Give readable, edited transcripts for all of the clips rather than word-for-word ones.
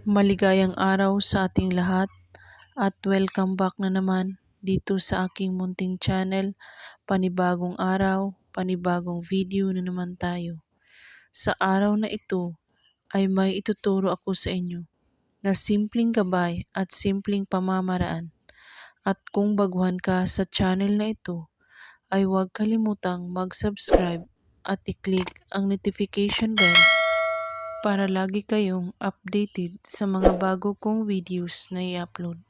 Maligayang araw sa ating lahat at welcome back na naman dito sa aking munting channel. Panibagong araw, panibagong video na naman tayo. Sa araw na ito ay may ituturo ako sa inyo na simpleng gabay at simpleng pamamaraan. At kung baguhan ka sa channel na ito, ay huwag kalimutang mag-subscribe at i-click ang notification bell para lagi kayong updated sa mga bago kong videos na i-upload.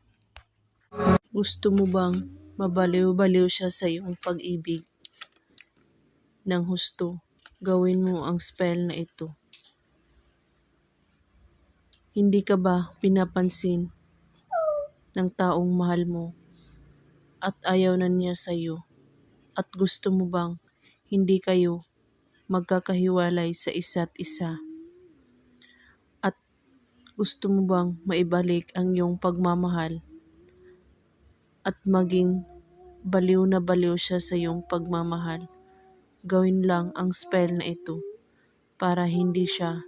Gusto mo bang mabaliw-baliw siya sa iyong pag-ibig ng husto? Gawin mo ang spell na ito. Hindi ka ba pinapansin ng taong mahal mo at ayaw na niya sa iyo? At gusto mo bang hindi kayo magkakahiwalay sa isa't isa? At gusto mo bang maibalik ang iyong pagmamahal at maging baliw na baliw siya sa iyong pagmamahal? Gawin lang ang spell na ito para hindi siya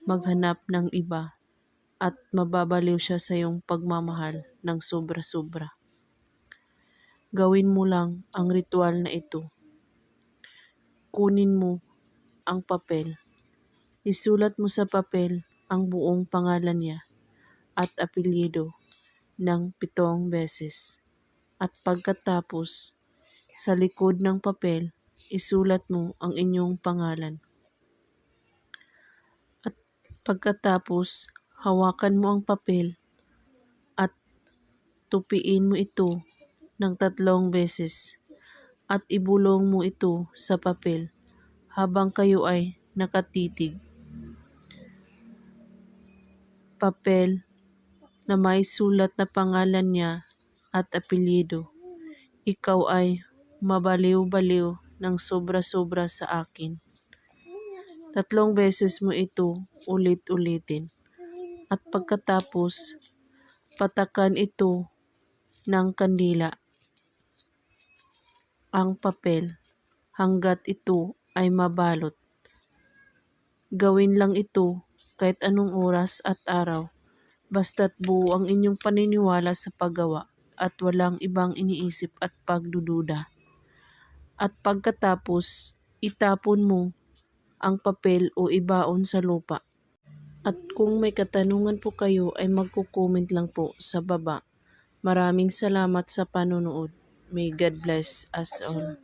maghanap ng iba at mababaliw siya sa iyong pagmamahal ng sobra-sobra. Gawin mo lang ang ritual na ito. Kunin mo ang papel. Isulat mo sa papel ang buong pangalan niya at apelyido ng 7 beses. At pagkatapos, sa likod ng papel, isulat mo ang inyong pangalan. At pagkatapos, hawakan mo ang papel at tupiin mo ito ng 3 beses at ibulong mo ito sa papel habang kayo ay nakatitig. Papel na may sulat na pangalan niya at apelyido. Ikaw ay mabaliw-baliw ng sobra-sobra sa akin. 3 beses mo ito ulit-ulitin. At pagkatapos, patakan ito ng kandila ang papel hanggat ito ay mabalot. Gawin lang ito kahit anong oras at araw, basta't buo ang inyong paniniwala sa paggawa at walang ibang iniisip at pagdududa. At pagkatapos, itapon mo ang papel o ibaon sa lupa. At kung may katanungan po kayo ay magko-comment lang po sa baba. Maraming salamat sa panonood. May God bless us all.